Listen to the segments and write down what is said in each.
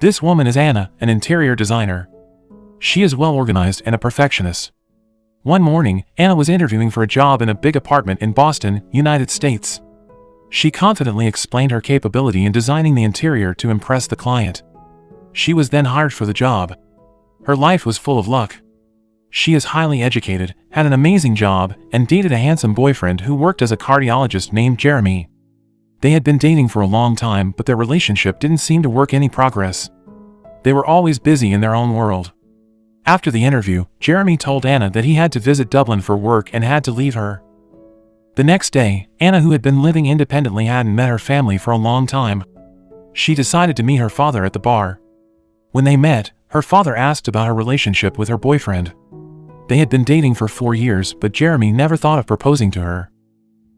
This woman is Anna, an interior designer. She is well organized and a perfectionist. One morning, Anna was interviewing for a job in a big apartment in Boston, United States. She confidently explained her capability in designing the interior to impress the client. She was then hired for the job. Her life was full of luck. She is highly educated, had an amazing job, and dated a handsome boyfriend who worked as a cardiologist named Jeremy. They had been dating for a long time, but their relationship didn't seem to work any progress. They were always busy in their own world. After the interview, Jeremy told Anna that he had to visit Dublin for work and had to leave her. The next day, Anna, who had been living independently, hadn't met her family for a long time. She decided to meet her father at the bar. When they met, her father asked about her relationship with her boyfriend. They had been dating for 4 years, but Jeremy never thought of proposing to her.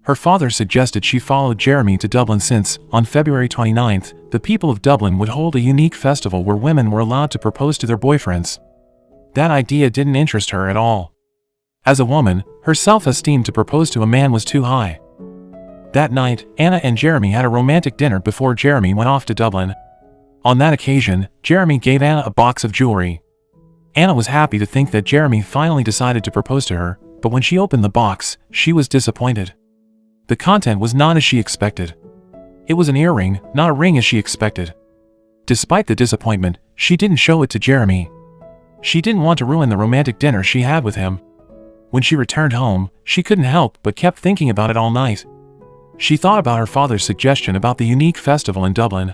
Her father suggested she followed Jeremy to Dublin since, on February 29th, the people of Dublin would hold a unique festival where women were allowed to propose to their boyfriends. That idea didn't interest her at all. As a woman, her self-esteem to propose to a man was too high. That night, Anna and Jeremy had a romantic dinner before Jeremy went off to Dublin. On that occasion, Jeremy gave Anna a box of jewelry. Anna was happy to think that Jeremy finally decided to propose to her, but when she opened the box, she was disappointed. The content was not as she expected. It was an earring, not a ring as she expected. Despite the disappointment, she didn't show it to Jeremy. She didn't want to ruin the romantic dinner she had with him. When she returned home, she couldn't help but kept thinking about it all night. She thought about her father's suggestion about the unique festival in Dublin.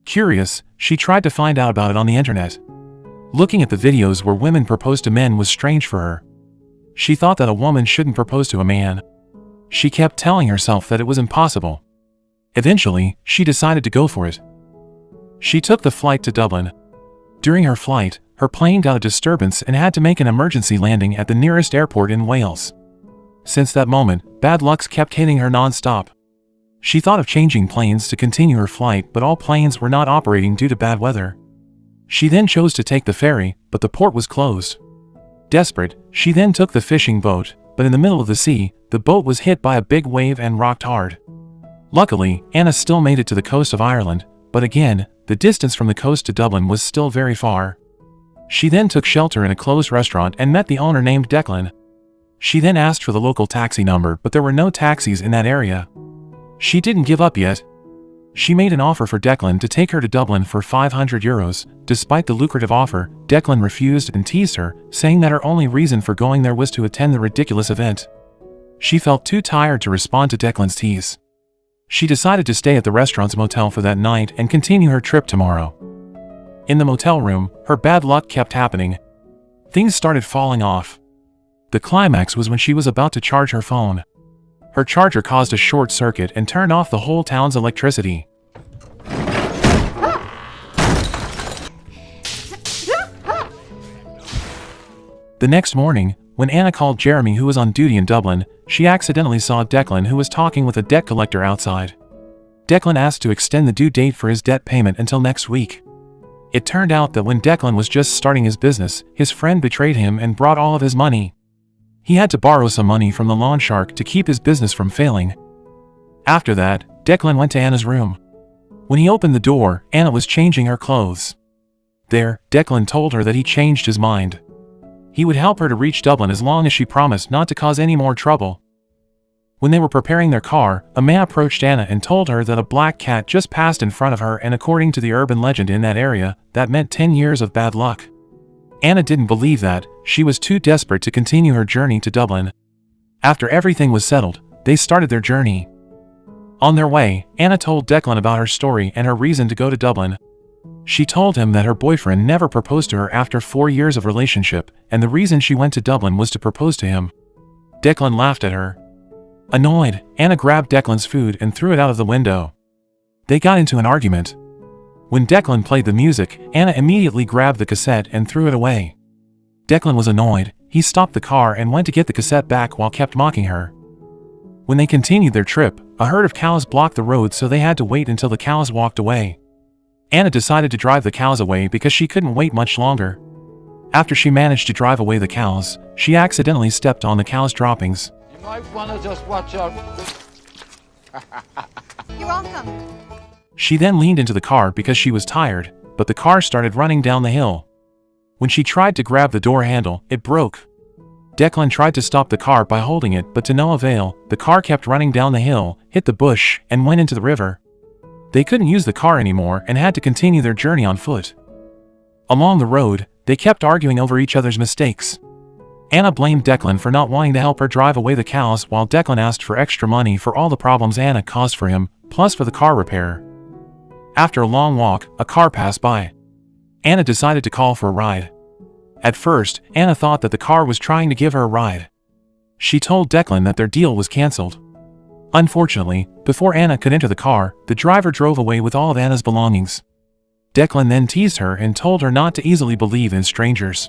Curious, she tried to find out about it on the internet. Looking at the videos where women propose to men was strange for her. She thought that a woman shouldn't propose to a man. She kept telling herself that it was impossible. Eventually, she decided to go for it. She took the flight to Dublin. During her flight, her plane got a disturbance and had to make an emergency landing at the nearest airport in Wales. Since that moment, bad luck kept hitting her non-stop. She thought of changing planes to continue her flight, but all planes were not operating due to bad weather. She then chose to take the ferry, but the port was closed. Desperate, she then took the fishing boat, but in the middle of the sea, the boat was hit by a big wave and rocked hard. Luckily, Anna still made it to the coast of Ireland, but again, the distance from the coast to Dublin was still very far. She then took shelter in a closed restaurant and met the owner named Declan. She then asked for the local taxi number, but there were no taxis in that area. She didn't give up yet. She made an offer for Declan to take her to Dublin for €500. Despite the lucrative offer, Declan refused and teased her, saying that her only reason for going there was to attend the ridiculous event. She felt too tired to respond to Declan's tease. She decided to stay at the restaurant's motel for that night and continue her trip tomorrow. In the motel room, her bad luck kept happening. Things started falling off. The climax was when she was about to charge her phone. Her charger caused a short circuit and turned off the whole town's electricity. The next morning, when Anna called Jeremy, who was on duty in Dublin, she accidentally saw Declan, who was talking with a debt collector outside. Declan asked to extend the due date for his debt payment until next week. It turned out that when Declan was just starting his business, his friend betrayed him and brought all of his money. He had to borrow some money from the loan shark to keep his business from failing. After that, Declan went to Anna's room. When he opened the door, Anna was changing her clothes. There, Declan told her that he changed his mind. He would help her to reach Dublin as long as she promised not to cause any more trouble. When they were preparing their car, a man approached Anna and told her that a black cat just passed in front of her, and according to the urban legend in that area, that meant 10 years of bad luck. Anna didn't believe that. She was too desperate to continue her journey to Dublin. After everything was settled, they started their journey. On their way, Anna told Declan about her story and her reason to go to Dublin. She told him that her boyfriend never proposed to her after 4 years of relationship, and the reason she went to Dublin was to propose to him. Declan laughed at her. Annoyed, Anna grabbed Declan's food and threw it out of the window. They got into an argument. When Declan played the music, Anna immediately grabbed the cassette and threw it away. Declan was annoyed. He stopped the car and went to get the cassette back while kept mocking her. When they continued their trip, a herd of cows blocked the road, so they had to wait until the cows walked away. Anna decided to drive the cows away because she couldn't wait much longer. After she managed to drive away the cows, she accidentally stepped on the cows' droppings. You might want to just watch out. You're welcome. She then leaned into the car because she was tired. but the car started running down the hill. When she tried to grab the door handle, it broke. Declan tried to stop the car by holding it, but to no avail. The car kept running down the hill, hit the bush, and went into the river. They couldn't use the car anymore and had to continue their journey on foot. Along the road, they kept arguing over each other's mistakes. Anna blamed Declan for not wanting to help her drive away the cows, while Declan asked for extra money for all the problems Anna caused for him, plus for the car repair. After a long walk, a car passed by. Anna decided to call for a ride. At first, Anna thought that the car was trying to give her a ride. She told Declan that their deal was cancelled. Unfortunately, before Anna could enter the car, the driver drove away with all of Anna's belongings. Declan then teased her and told her not to easily believe in strangers.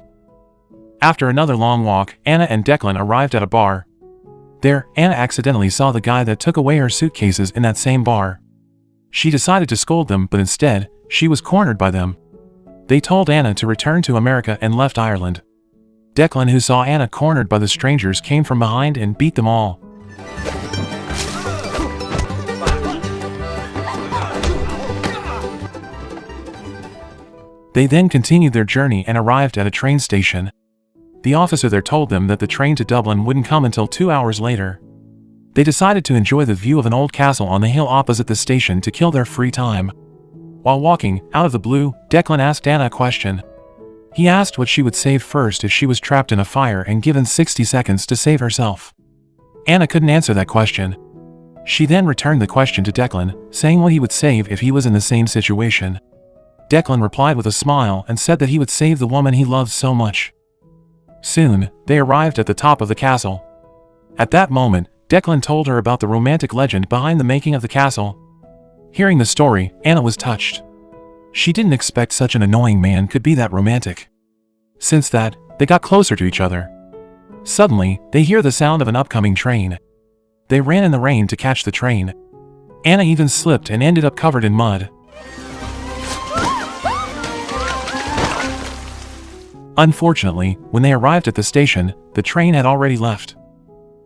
After another long walk, Anna and Declan arrived at a bar. There, Anna accidentally saw the guy that took away her suitcases in that same bar. She decided to scold them, but instead, she was cornered by them. They told Anna to return to America and left Ireland. Declan, who saw Anna cornered by the strangers, came from behind and beat them all. They then continued their journey and arrived at a train station. The officer there told them that the train to Dublin wouldn't come until 2 hours later. They decided to enjoy the view of an old castle on the hill opposite the station to kill their free time. While walking, out of the blue, Declan asked Anna a question. He asked what she would save first if she was trapped in a fire and given 60 seconds to save herself. Anna couldn't answer that question. She then returned the question to Declan, saying what he would save if he was in the same situation. Declan replied with a smile and said that he would save the woman he loved so much. Soon, they arrived at the top of the castle. At that moment, Declan told her about the romantic legend behind the making of the castle. Hearing the story, Anna was touched. She didn't expect such an annoying man could be that romantic. Since that, they got closer to each other. Suddenly, they hear the sound of an upcoming train. They ran in the rain to catch the train. Anna even slipped and ended up covered in mud. Unfortunately, when they arrived at the station, the train had already left.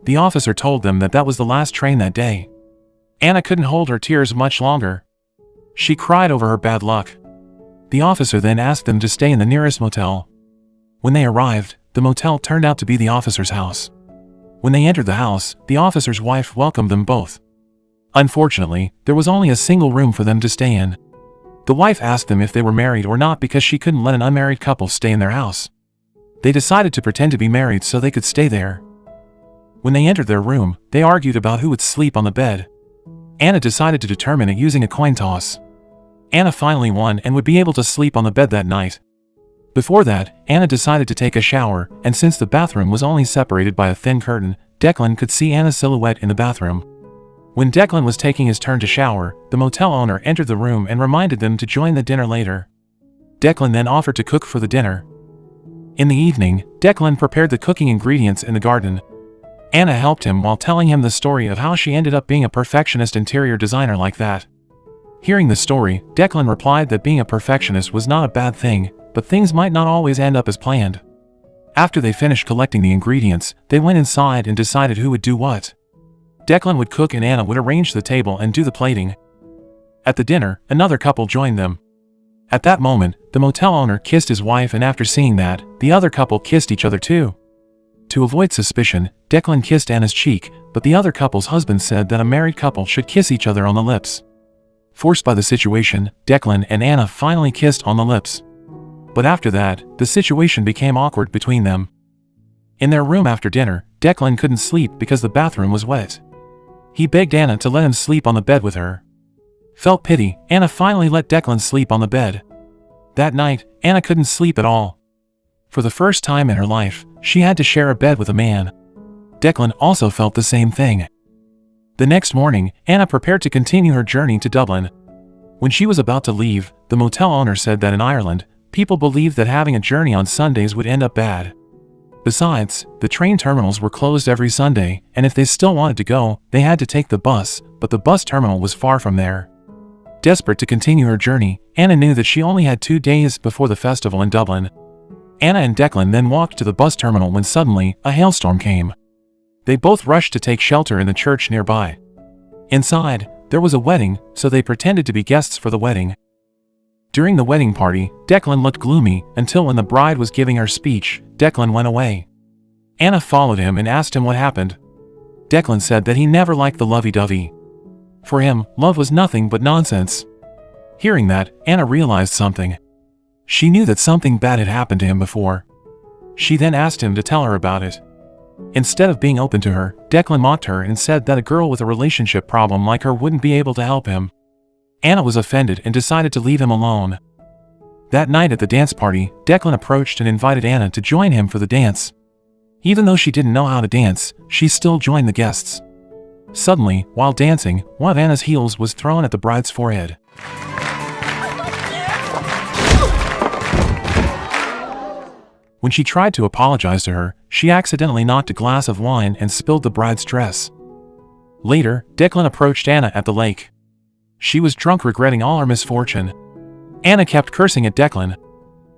The officer told them that that was the last train that day. Anna couldn't hold her tears much longer. She cried over her bad luck. The officer then asked them to stay in the nearest motel. When they arrived, the motel turned out to be the officer's house. When they entered the house, the officer's wife welcomed them both. Unfortunately, there was only a single room for them to stay in. The wife asked them if they were married or not because she couldn't let an unmarried couple stay in their house. They decided to pretend to be married so they could stay there. When they entered their room, they argued about who would sleep on the bed. Anna decided to determine it using a coin toss. Anna finally won and would be able to sleep on the bed that night. Before that, Anna decided to take a shower, and since the bathroom was only separated by a thin curtain, Declan could see Anna's silhouette in the bathroom. When Declan was taking his turn to shower, the motel owner entered the room and reminded them to join the dinner later. Declan then offered to cook for the dinner. In the evening, Declan prepared the cooking ingredients in the garden. Anna helped him while telling him the story of how she ended up being a perfectionist interior designer like that. Hearing the story, Declan replied that being a perfectionist was not a bad thing, but things might not always end up as planned. After they finished collecting the ingredients, they went inside and decided who would do what. Declan would cook and Anna would arrange the table and do the plating. At the dinner, another couple joined them. At that moment, the motel owner kissed his wife, and after seeing that, the other couple kissed each other too. To avoid suspicion, Declan kissed Anna's cheek, but the other couple's husband said that a married couple should kiss each other on the lips. Forced by the situation, Declan and Anna finally kissed on the lips. But after that, the situation became awkward between them. In their room after dinner, Declan couldn't sleep because the bathroom was wet. He begged Anna to let him sleep on the bed with her. Felt pity, Anna finally let Declan sleep on the bed. That night, Anna couldn't sleep at all. For the first time in her life, she had to share a bed with a man. Declan also felt the same thing. The next morning, Anna prepared to continue her journey to Dublin. When she was about to leave, the motel owner said that in Ireland, people believed that having a journey on Sundays would end up bad. Besides, the train terminals were closed every Sunday, and if they still wanted to go, they had to take the bus, but the bus terminal was far from there. Desperate to continue her journey, Anna knew that she only had 2 days before the festival in Dublin. Anna and Declan then walked to the bus terminal when suddenly, a hailstorm came. They both rushed to take shelter in the church nearby. Inside, there was a wedding, so they pretended to be guests for the wedding. During the wedding party, Declan looked gloomy until when the bride was giving her speech, Declan went away. Anna followed him and asked him what happened. Declan said that he never liked the lovey-dovey. For him, love was nothing but nonsense. Hearing that, Anna realized something. She knew that something bad had happened to him before. She then asked him to tell her about it. Instead of being open to her, Declan mocked her and said that a girl with a relationship problem like her wouldn't be able to help him. Anna was offended and decided to leave him alone. That night at the dance party, Declan approached and invited Anna to join him for the dance. Even though she didn't know how to dance, she still joined the guests. Suddenly, while dancing, one of Anna's heels was thrown at the bride's forehead. When she tried to apologize to her, she accidentally knocked a glass of wine and spilled the bride's dress. Later, Declan approached Anna at the lake. She was drunk, regretting all her misfortune. Anna kept cursing at Declan.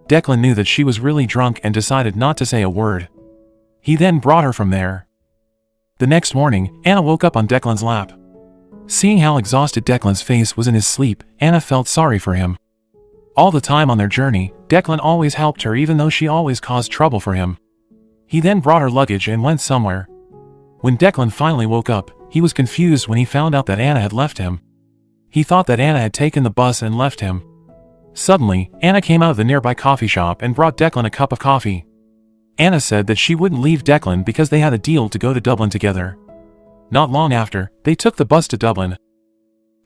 Declan knew that she was really drunk and decided not to say a word. He then brought her from there. The next morning, Anna woke up on Declan's lap. Seeing how exhausted Declan's face was in his sleep, Anna felt sorry for him. All the time on their journey, Declan always helped her even though she always caused trouble for him. He then brought her luggage and went somewhere. When Declan finally woke up, he was confused when he found out that Anna had left him. He thought that Anna had taken the bus and left him. Suddenly, Anna came out of the nearby coffee shop and brought Declan a cup of coffee. Anna said that she wouldn't leave Declan because they had a deal to go to Dublin together. Not long after, they took the bus to Dublin.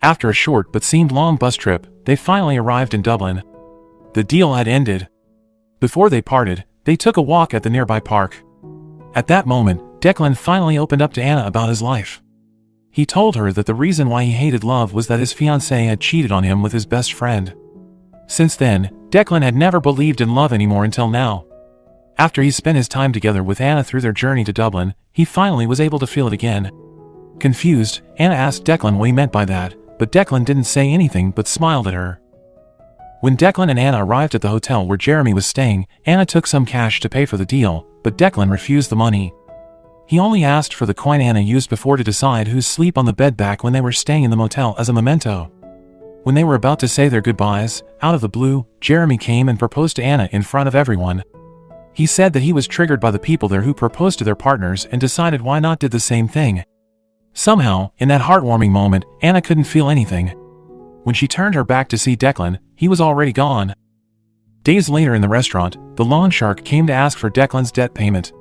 After a short but seemed long bus trip, they finally arrived in Dublin. The deal had ended. Before they parted, they took a walk at the nearby park. At that moment, Declan finally opened up to Anna about his life. He told her that the reason why he hated love was that his fiancée had cheated on him with his best friend. Since then, Declan had never believed in love anymore until now. After he spent his time together with Anna through their journey to Dublin, he finally was able to feel it again. Confused, Anna asked Declan what he meant by that, but Declan didn't say anything but smiled at her. When Declan and Anna arrived at the hotel where Jeremy was staying, Anna took some cash to pay for the deal, but Declan refused the money. He only asked for the coin Anna used before to decide who'd sleep on the bed back when they were staying in the motel as a memento. When they were about to say their goodbyes, out of the blue, Jeremy came and proposed to Anna in front of everyone. He said that he was triggered by the people there who proposed to their partners and decided why not did the same thing. Somehow, in that heartwarming moment, Anna couldn't feel anything. When she turned her back to see Declan, he was already gone. Days later in the restaurant, the loan shark came to ask for Declan's debt payment.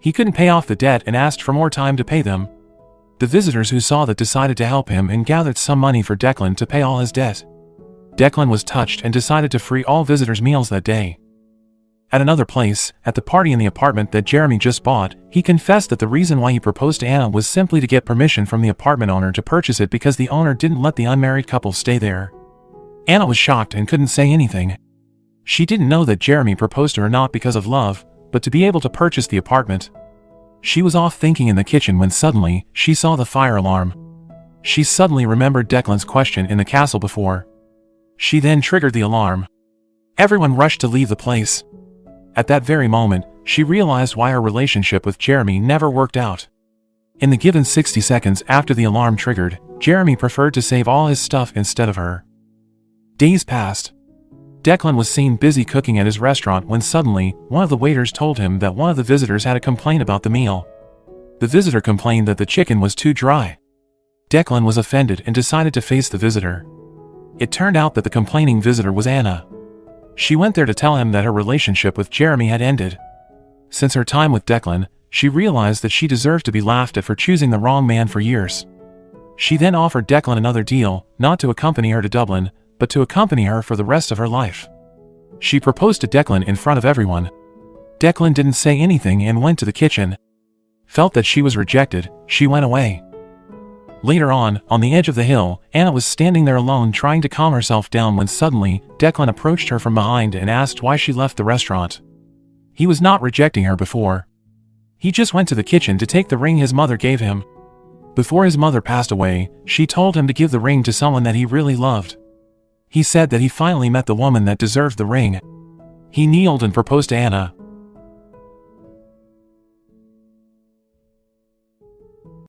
He couldn't pay off the debt and asked for more time to pay them. The visitors who saw that decided to help him and gathered some money for Declan to pay all his debt. Declan was touched and decided to free all visitors' meals that day. At another place, at the party in the apartment that Jeremy just bought, he confessed that the reason why he proposed to Anna was simply to get permission from the apartment owner to purchase it because the owner didn't let the unmarried couple stay there. Anna was shocked and couldn't say anything. She didn't know that Jeremy proposed to her not because of love, but to be able to purchase the apartment. She was off thinking in the kitchen when suddenly, she saw the fire alarm. She suddenly remembered Declan's question in the castle before. She then triggered the alarm. Everyone rushed to leave the place. At that very moment, she realized why her relationship with Jeremy never worked out. In the given 60 seconds after the alarm triggered, Jeremy preferred to save all his stuff instead of her. Days passed. Declan was seen busy cooking at his restaurant when suddenly, one of the waiters told him that one of the visitors had a complaint about the meal. The visitor complained that the chicken was too dry. Declan was offended and decided to face the visitor. It turned out that the complaining visitor was Anna. She went there to tell him that her relationship with Jeremy had ended. Since her time with Declan, she realized that she deserved to be laughed at for choosing the wrong man for years. She then offered Declan another deal, not to accompany her to Dublin, but to accompany her for the rest of her life. She proposed to Declan in front of everyone. Declan didn't say anything and went to the kitchen. Felt that she was rejected, she went away. Later on the edge of the hill, Anna was standing there alone trying to calm herself down when suddenly, Declan approached her from behind and asked why she left the restaurant. He was not rejecting her before. He just went to the kitchen to take the ring his mother gave him. Before his mother passed away, she told him to give the ring to someone that he really loved. He said that he finally met the woman that deserved the ring. He kneeled and proposed to Anna.